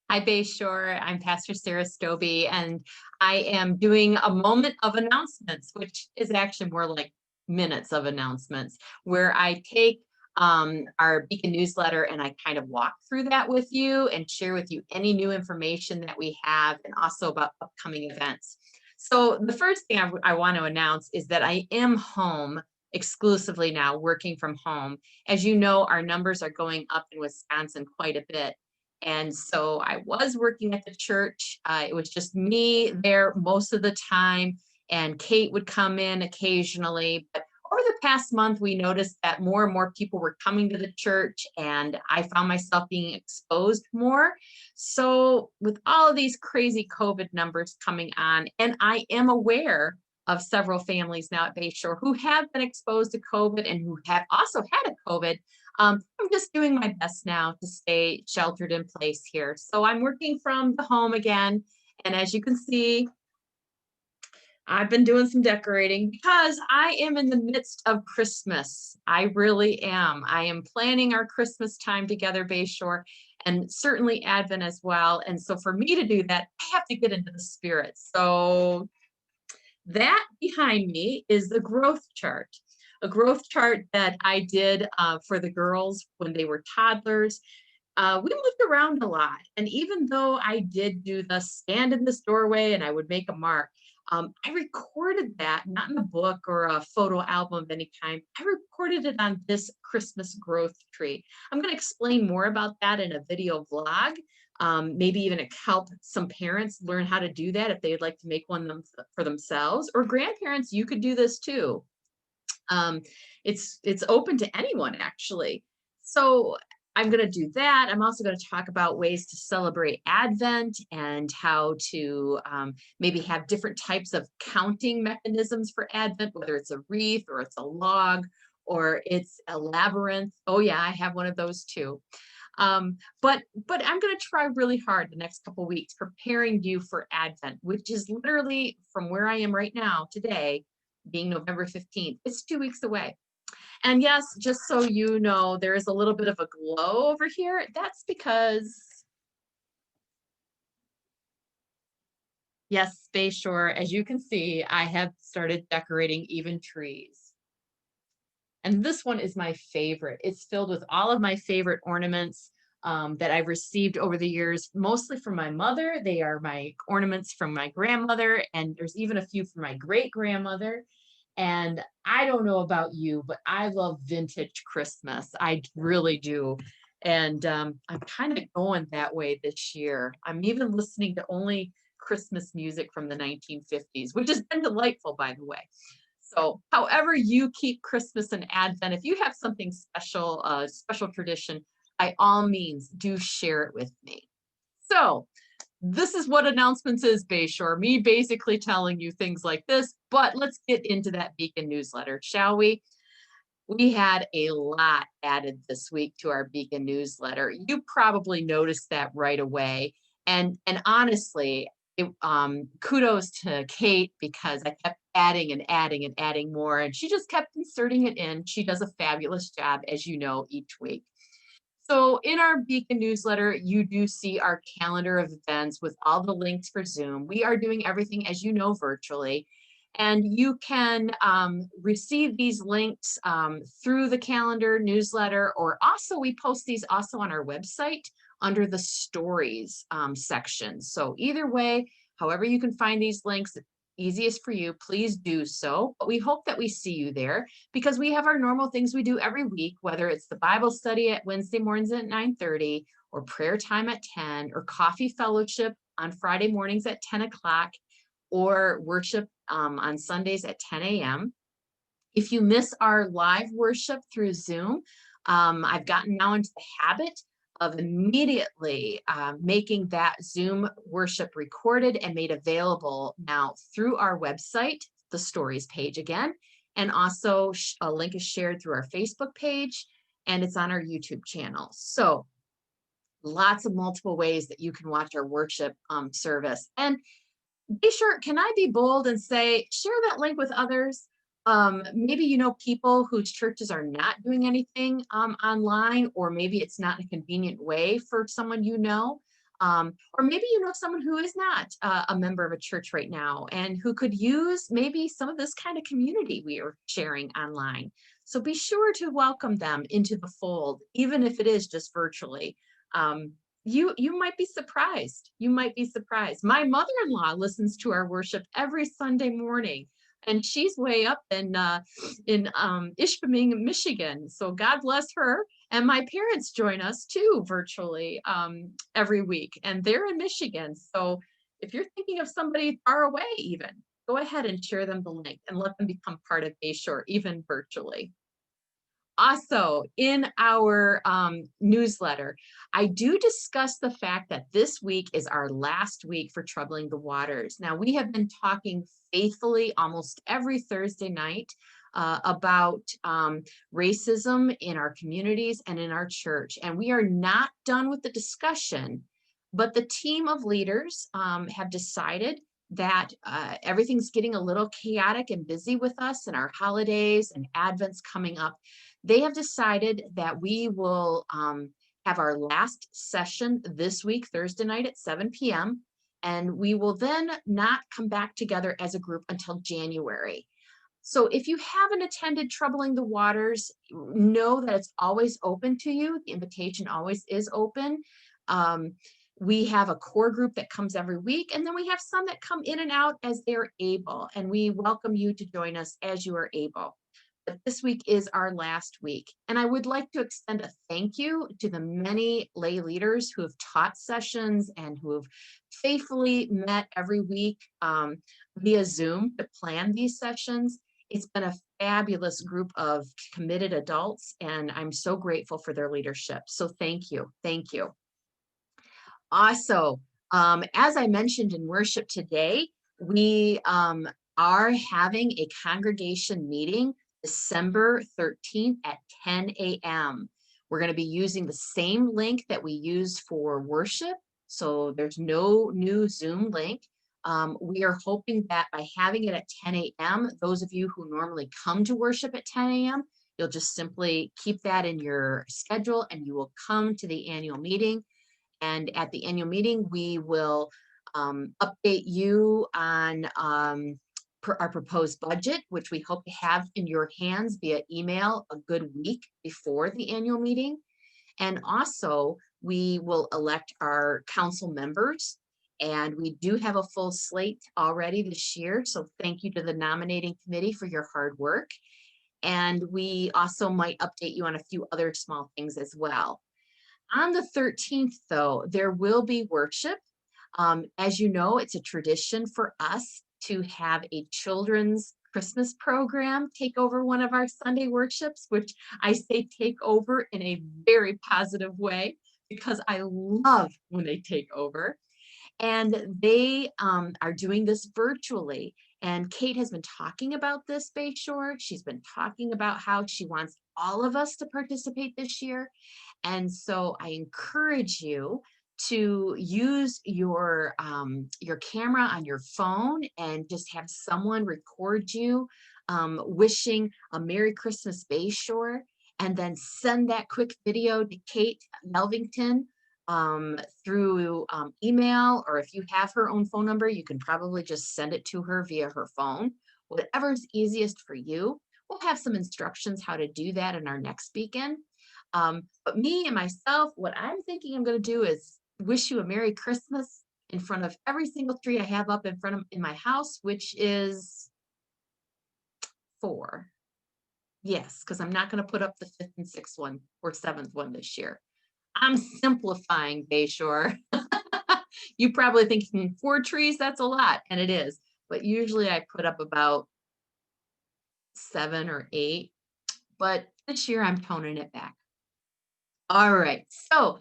Hi, Bayshore. I'm Pastor Sarah Stobie, and I am doing a moment of announcements, which is actually more like minutes of announcements, where I take our Beacon newsletter and I kind of walk through that with you and share with you any new information that we have and also about upcoming events. So, the first thing I want to announce is that I am home exclusively now, working from home. As you know, our numbers are going up in Wisconsin quite a bit. And so I was working at the church. It was just me there most of the time, and Kate would come in occasionally. But over the past month, we noticed that more and more people were coming to the church, and I found myself being exposed more. So, with all of these crazy COVID numbers coming on, and I am aware of several families now at Bayshore who have been exposed to COVID and who have also had a COVID. I'm just doing my best now to stay sheltered in place here. So I'm working from the home again. And as you can see, I've been doing some decorating because I am in the midst of Christmas. I really am. I am planning our Christmas time together, Bayshore, and certainly Advent as well. And so for me to do that, I have to get into the spirit. So that behind me is the growth chart, a growth chart that I did for the girls when they were toddlers. We moved around a lot. And even though I did do the stand in this doorway and I would make a mark, I recorded that, not in a book or a photo album of any kind. I recorded it on this Christmas growth tree. I'm going to explain more about that in a video vlog. Maybe even help some parents learn how to do that if they'd like to make one for themselves, or grandparents, you could do this too. Um, it's open to anyone actually. So I'm going to do that. I'm also going to talk about ways to celebrate Advent and how to maybe have different types of counting mechanisms for Advent, whether it's a wreath or it's a log or it's a labyrinth. Oh yeah, I have one of those too. But I'm going to try really hard the next couple weeks preparing you for Advent, which is literally from where I am right now today, being November 15th. It's 2 weeks away. And yes, just so you know, there is a little bit of a glow over here. That's because, yes, Bayshore, as you can see, I have started decorating even trees. And this one is my favorite. It's filled with all of my favorite ornaments that I've received over the years, mostly from my mother. They are my ornaments from my grandmother, and there's even a few from my great grandmother. And I don't know about you, but I love vintage Christmas. I really do. And I'm kind of going that way this year. I'm even listening to only Christmas music from the 1950s, which has been delightful, by the way. So, however you keep Christmas and Advent, if you have something special, a special tradition, by all means, do share it with me. So, this is what announcements is, Bayshore. Me basically telling you things like this, but let's get into that Beacon newsletter, shall we? We had a lot added this week to our Beacon newsletter. You probably noticed that right away. And honestly, kudos to Kate because I kept adding and adding and adding more, and she just kept inserting it in. She does a fabulous job, as you know, each week. So in our Beacon newsletter, you do see our calendar of events with all the links for Zoom. We are doing everything, as you know, virtually. And you can receive these links through the calendar newsletter, or also we post these also on our website under the stories section. So either way, however you can find these links, easiest for you, please do so. But we hope that we see you there because we have our normal things we do every week, whether it's the Bible study at Wednesday mornings at 9:30, or prayer time at 10, or coffee fellowship on Friday mornings at 10 o'clock, or worship on Sundays at 10 a.m. If you miss our live worship through Zoom, I've gotten now into the habit of immediately making that Zoom worship recorded and made available now through our website, the stories page again, and also a link is shared through our Facebook page, and it's on our YouTube channel. So lots of multiple ways that you can watch our worship service. And be sure, can I be bold and say, share that link with others? Maybe you know people whose churches are not doing anything online, or maybe it's not a convenient way for someone you know. Or maybe you know someone who is not a member of a church right now and who could use maybe some of this kind of community we are sharing online. So be sure to welcome them into the fold, even if it is just virtually. Um, you might be surprised. You might be surprised. My mother-in-law listens to our worship every Sunday morning, and she's way up in Ishpeming, Michigan. So God bless her. And my parents join us too virtually every week, and they're in Michigan. So if you're thinking of somebody far away, even go ahead and share them the link and let them become part of Bayshore, even virtually. Also, in our newsletter, I do discuss the fact that this week is our last week for Troubling the Waters. Now, we have been talking faithfully almost every Thursday night about racism in our communities and in our church. And we are not done with the discussion, but the team of leaders have decided that everything's getting a little chaotic and busy with us and our holidays and Advent's coming up. They have decided that we will have our last session this week, Thursday night at 7 p.m. And we will then not come back together as a group until January. So if you haven't attended Troubling the Waters, know that it's always open to you. The invitation always is open. Um, we have a core group that comes every week, and then we have some that come in and out as they're able. And we welcome you to join us as you are able. But this week is our last week. And I would like to extend a thank you to the many lay leaders who have taught sessions and who have faithfully met every week via Zoom to plan these sessions. It's been a fabulous group of committed adults, and I'm so grateful for their leadership. So thank you. Thank you. Also, as I mentioned in worship today, we are having a congregation meeting December 13th at 10 a.m. We're going to be using the same link that we use for worship. So there's no new Zoom link. We are hoping that by having it at 10 a.m., those of you who normally come to worship at 10 a.m., you'll just simply keep that in your schedule and you will come to the annual meeting. And at the annual meeting, we will update you on our proposed budget, which we hope to have in your hands via email a good week before the annual meeting. And also, we will elect our council members. And we do have a full slate already this year. So thank you to the nominating committee for your hard work. And we also might update you on a few other small things as well. On the 13th, though, there will be worship. As you know, it's a tradition for us to have a children's Christmas program take over one of our Sunday worships, which I say take over in a very positive way because I love when they take over. And they are doing this virtually. And Kate has been talking about this, Bayshore. She's been talking about how she wants all of us to participate this year. And so I encourage you to use your camera on your phone and just have someone record you wishing a Merry Christmas Bayshore, and then send that quick video to Kate Melvington through email, or if you have her own phone number, you can probably just send it to her via her phone. Whatever's easiest for you. We'll have some instructions how to do that in our next beacon. But me and myself, what I'm thinking I'm going to do is wish you a Merry Christmas in front of every single tree I have up in my house, which is 4. Yes, because I'm not going to put up the 5th and 6th one or 7th one this year. I'm simplifying, Bayshore. You probably thinking 4 trees, that's a lot, and it is. But usually I put up about 7 or 8. But this year I'm toning it back. All right, so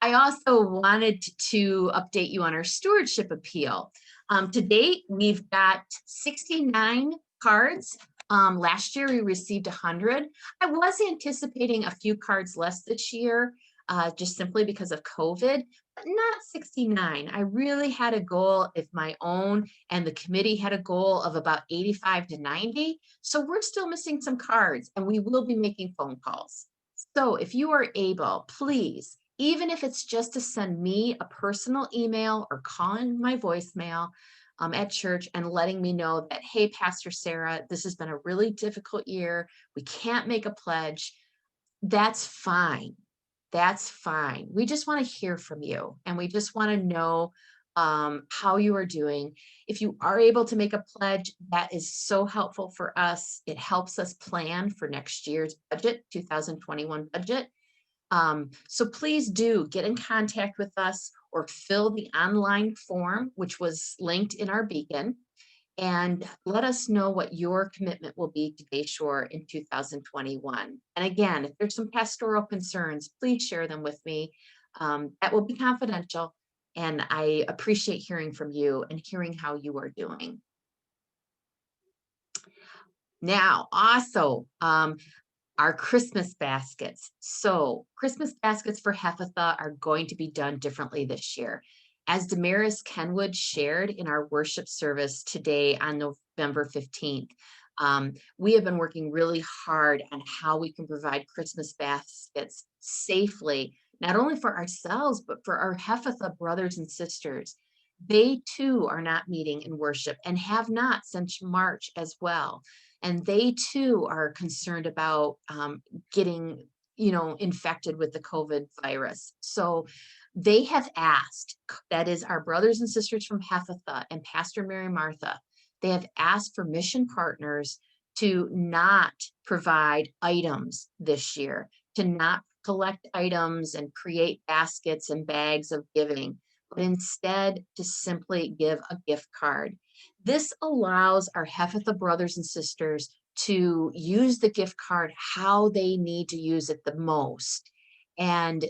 I also wanted to update you on our stewardship appeal. To date, we've got 69 cards. Last year, we received 100. I was anticipating a few cards less this year, just simply because of COVID, but not 69. I really had a goal, if my own and the committee had a goal of about 85 to 90. So we're still missing some cards, and we will be making phone calls. So if you are able, please even if it's just to send me a personal email or calling my voicemail at church and letting me know that, hey, Pastor Sarah, this has been a really difficult year. We can't make a pledge. That's fine. That's fine. We just want to hear from you and we just want to know how you are doing. If you are able to make a pledge, that is so helpful for us. It helps us plan for next year's budget, 2021 budget. So please do get in contact with us or fill the online form, which was linked in our beacon, and let us know what your commitment will be to Bayshore in 2021. And again, if there's some pastoral concerns, please share them with me. That will be confidential. And I appreciate hearing from you and hearing how you are doing. Now, also, our Christmas baskets. So Christmas baskets for Hephatha are going to be done differently this year. As Damaris Kenwood shared in our worship service today on November 15th, we have been working really hard on how we can provide Christmas baskets safely, not only for ourselves, but for our Hephatha brothers and sisters. They too are not meeting in worship and have not since March as well. And they too are concerned about getting, infected with the COVID virus. So they have asked, that is our brothers and sisters from Hephatha and Pastor Mary Martha, they have asked for mission partners to not provide items this year, to not collect items and create baskets and bags of giving, but instead to simply give a gift card. This allows our Hephatha brothers and sisters to use the gift card how they need to use it the most. And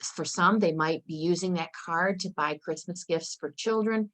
for some, they might be using that card to buy Christmas gifts for children.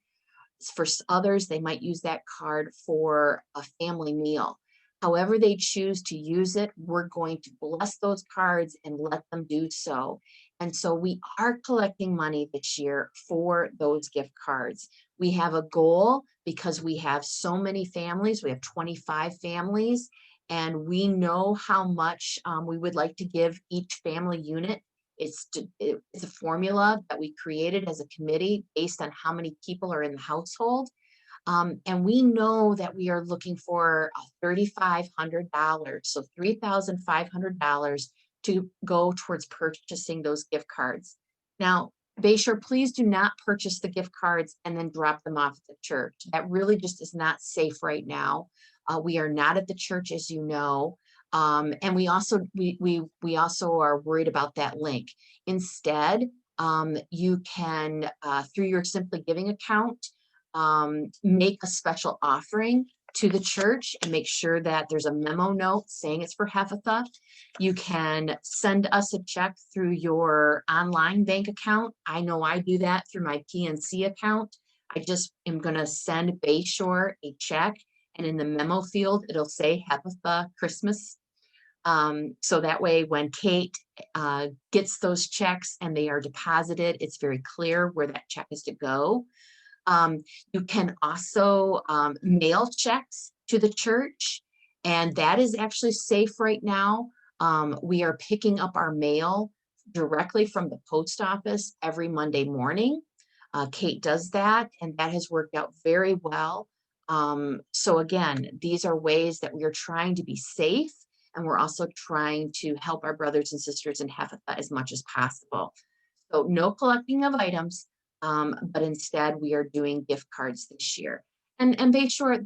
For others, they might use that card for a family meal. However they choose to use it, we're going to bless those cards and let them do so. And so we are collecting money this year for those gift cards. We have a goal because we have so many families. We have 25 families, and we know how much we would like to give each family unit. It's a formula that we created as a committee based on how many people are in the household. And we know that we are looking for $3,500, so $3,500 to go towards purchasing those gift cards. Now, Bayshore, please do not purchase the gift cards and then drop them off at the church. That really just is not safe right now. We are not at the church, as you know. And we also are worried about that link. Instead, you can, through your Simply Giving account, make a special offering to the church and make sure that there's a memo note saying it's for Hephatha. You can send us a check through your online bank account. I know I do that through my PNC account. I just am going to send Bayshore a check, and in the memo field, it'll say Hephatha Christmas. So that way, when Kate gets those checks and they are deposited, it's very clear where that check is to go. You can also mail checks to the church, and that is actually safe right now. We are picking up our mail directly from the post office every Monday morning. Kate does that, and that has worked out very well. So again, these are ways that we are trying to be safe, and we're also trying to help our brothers and sisters in Hephatha as much as possible. So no collecting of items, but instead we are doing gift cards this year. And Bayshore,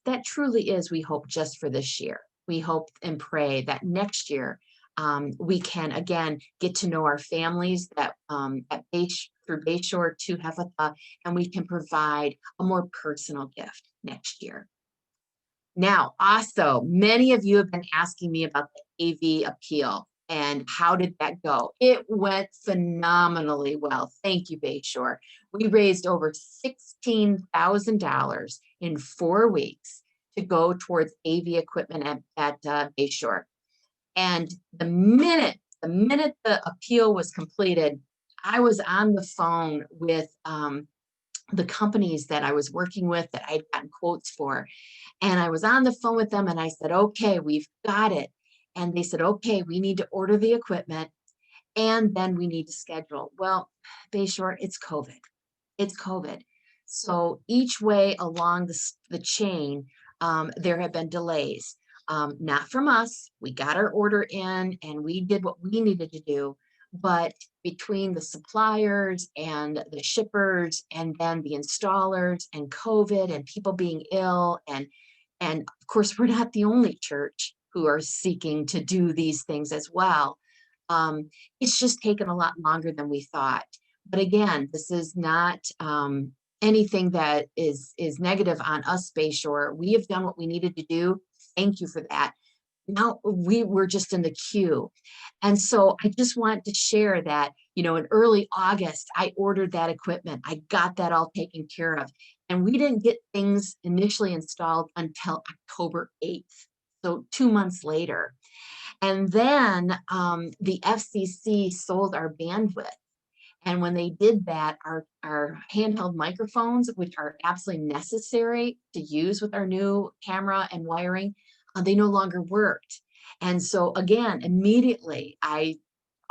that truly is, we hope, just for this year. We hope and pray that next year we can again get to know our families that through Bayshore to Hephatha, and we can provide a more personal gift next year. Now, also, many of you have been asking me about the AV appeal and how did that go? It went phenomenally well. Thank you, Bayshore. We raised over $16,000 in 4 weeks to go towards AV equipment at Bayshore. And the minute the appeal was completed, I was on the phone with the companies that I was working with that I'd gotten quotes for. And I was on the phone with them and I said, okay, we've got it. And they said, okay, we need to order the equipment. and then we need to schedule. Well, Bayshore, it's COVID. It's COVID. So each way along the chain, there have been delays. Not from us. We got our order in and we did what we needed to do. But between the suppliers and the shippers and then the installers and COVID and people being ill and of course we're not the only church who are seeking to do these things as well. It's just taken a lot longer than we thought. But again, this is not anything that is negative on us, Bayshore. We have done what we needed to do. Thank you for that. Now we were just in the queue. And so I just want to share that, you know, in early August, I ordered that equipment. I got that all taken care of. And we didn't get things initially installed until October 8th. So 2 months later. And then the FCC sold our bandwidth. And when they did that, our handheld microphones, which are absolutely necessary to use with our new camera and wiring, they no longer worked. And so again, immediately I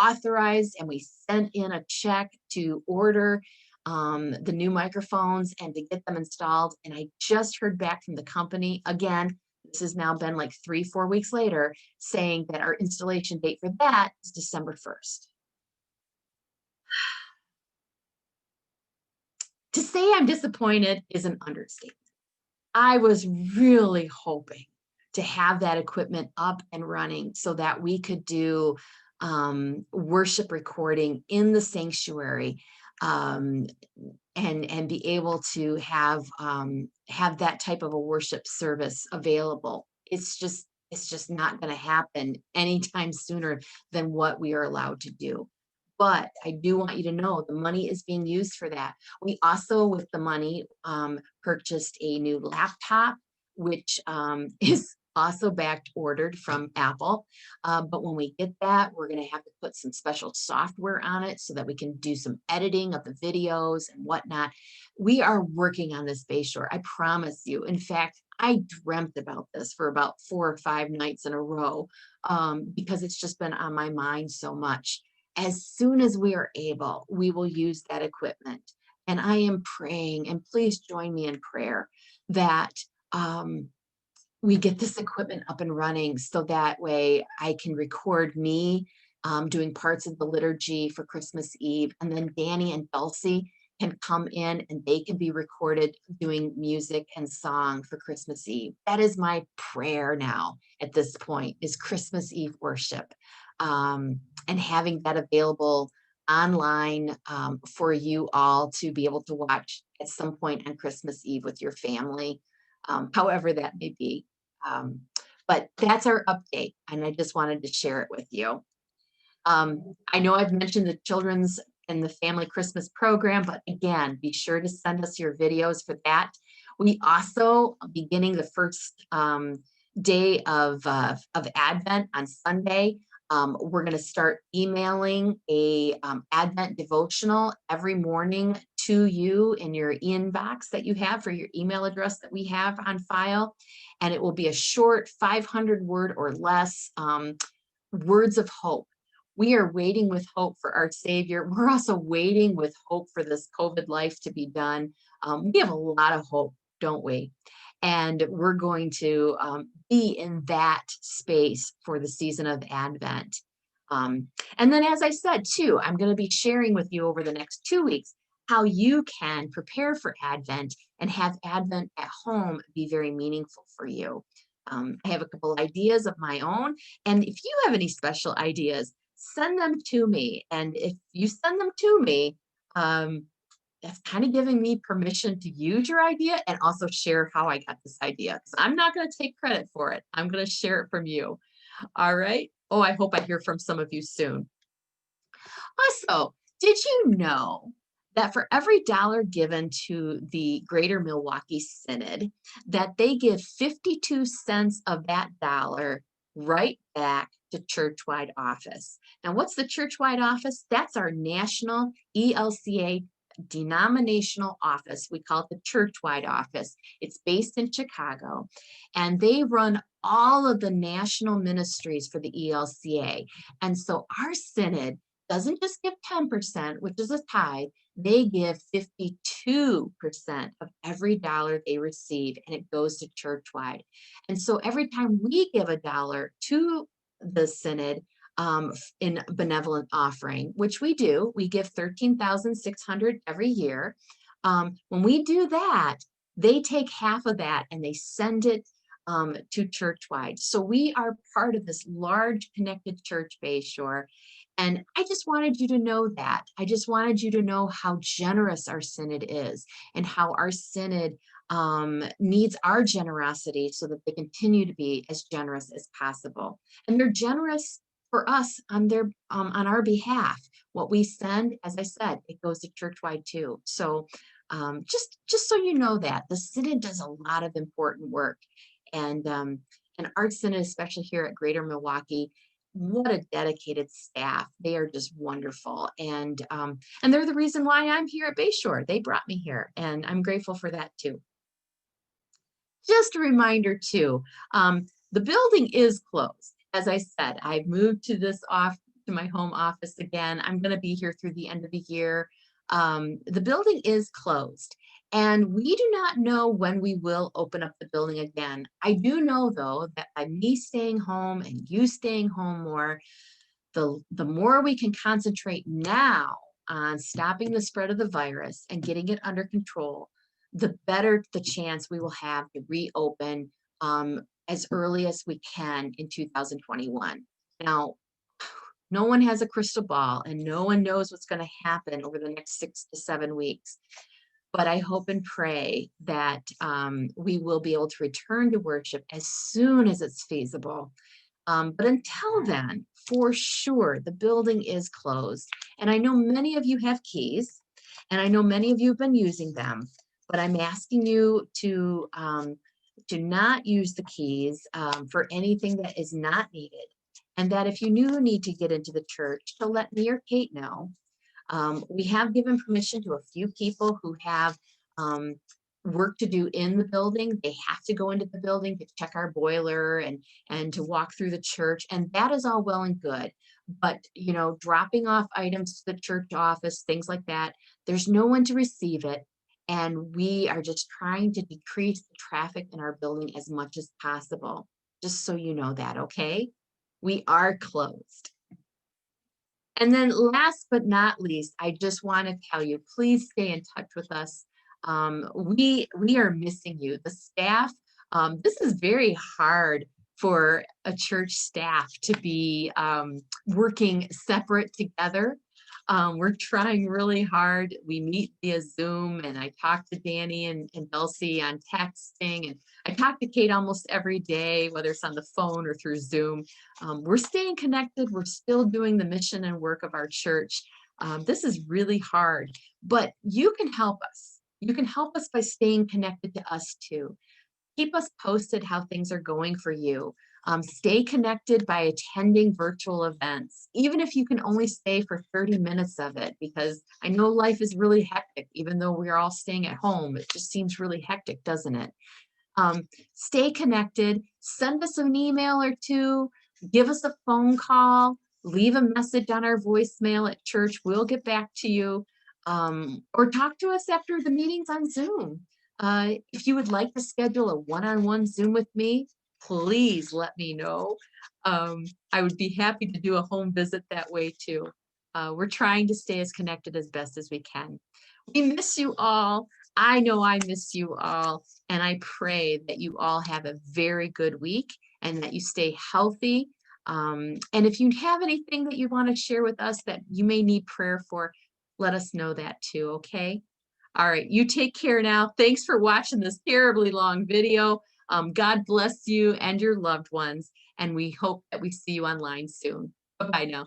authorized and we sent in a check to order the new microphones and to get them installed. And I just heard back from the company again. This has now been like 3-4 weeks later, saying that our installation date for that is December 1st. To say I'm disappointed is an understatement. I was really hoping to have that equipment up and running so that we could do worship recording in the sanctuary and be able to have that type of a worship service available. It's just not going to happen anytime sooner than what we are allowed to do. But I do want you to know the money is being used for that. We also, with the money, purchased a new laptop, which is also back ordered from Apple. But when we get that, we're going to have to put some special software on it so that we can do some editing of the videos and whatnot. We are working on this, Bayshore. I promise you. In fact, I dreamt about this for about 4 or 5 nights in a row because it's just been on my mind so much. As soon as we are able, we will use that equipment. And I am praying, and please join me in prayer, that we get this equipment up and running so that way I can record me doing parts of the liturgy for Christmas Eve. And then Danny and Dulcie can come in and they can be recorded doing music and song for Christmas Eve. That is my prayer now at this point, is Christmas Eve worship. And having that available online for you all to be able to watch at some point on Christmas Eve with your family, however that may be. But that's our update, and I just wanted to share it with you. I know I've mentioned the children's and the family Christmas program, but again, be sure to send us your videos for that. We also, beginning the first day of Advent on Sunday, we're going to start emailing a Advent devotional every morning to you in your inbox that you have for your email address that we have on file. And it will be a short 500-word or less words of hope. We are waiting with hope for our Savior. We're also waiting with hope for this COVID life to be done. We have a lot of hope, don't we? And we're going to be in that space for the season of Advent. And then, as I said, too, I'm going to be sharing with you over the next 2 weeks how you can prepare for Advent and have Advent at home be very meaningful for you. I have a couple ideas of my own. And if you have any special ideas, send them to me. And if you send them to me, that's kind of giving me permission to use your idea and also share how I got this idea. Because I'm not going to take credit for it. I'm going to share it from you. All right. Oh, I hope I hear from some of you soon. Also, did you know that for every dollar given to the Greater Milwaukee Synod, that they give 52 cents of that dollar right back to Churchwide Office? Now, what's the Churchwide Office? That's our national ELCA denominational office. We call it the Churchwide Office. It's based in Chicago, and they run all of the national ministries for the ELCA. And so our synod doesn't just give 10%, which is a tithe, they give 52% of every dollar they receive, and it goes to churchwide. And so every time we give a dollar to the synod, in benevolent offering, which we do, we give 13,600 every year. When we do that, they take half of that and they send it to churchwide. So we are part of this large connected church, Bayshore. And I just wanted you to know that. I just wanted you to know how generous our synod is and how our synod needs our generosity so that they continue to be as generous as possible. And they're generous for us on their on our behalf. What we send, as I said, it goes to churchwide too. So just so you know that the synod does a lot of important work, and our synod, especially here at Greater Milwaukee, what a dedicated staff. They are just wonderful. And they're the reason why I'm here at Bayshore. They brought me here, and I'm grateful for that too. Just a reminder too, the building is closed. As I said, I've moved to to my home office again. I'm going to be here through the end of the year. The building is closed, and we do not know when we will open up the building again. I do know though that by me staying home and you staying home more, the more we can concentrate now on stopping the spread of the virus and getting it under control, the better the chance we will have to reopen as early as we can in 2021. Now, no one has a crystal ball and no one knows what's going to happen over the next 6 to 7 weeks. But I hope and pray that we will be able to return to worship as soon as it's feasible. But until then, for sure, the building is closed. And I know many of you have keys, and I know many of you have been using them, but I'm asking you to not use the keys for anything that is not needed. And that if you do need to get into the church, to let me or Kate know. We have given permission to a few people who have work to do in the building. They have to go into the building to check our boiler and to walk through the church, and that is all well and good. But you know, dropping off items to the church office, things like that, there's no one to receive it, and we are just trying to decrease the traffic in our building as much as possible. Just so you know that, okay? We are closed. And then last but not least, I just want to tell you, please stay in touch with us. We are missing you. The staff, this is very hard for a church staff to be working separate together. We're trying really hard. We meet via Zoom, and I talk to Danny and Dulcie on texting, and I talk to Kate almost every day, whether it's on the phone or through Zoom. We're staying connected. We're still doing the mission and work of our church. This is really hard, but you can help us. You can help us by staying connected to us too. Keep us posted how things are going for you. Stay connected by attending virtual events, even if you can only stay for 30 minutes of it, because I know life is really hectic. Even though we're all staying at home, it just seems really hectic, doesn't it? Stay connected, send us an email or two, give us a phone call, leave a message on our voicemail at church. We'll get back to you, or talk to us after the meetings on Zoom. If you would like to schedule a one-on-one Zoom with me, please let me know. I would be happy to do a home visit that way too. We're trying to stay as connected as best as we can. We miss you all. I know I miss you all, and I pray that you all have a very good week and that you stay healthy. And if you have anything that you want to share with us that you may need prayer for, let us know that too, okay? All right, you take care now. Thanks for watching this terribly long video. God bless you and your loved ones, and we hope that we see you online soon. Bye-bye now.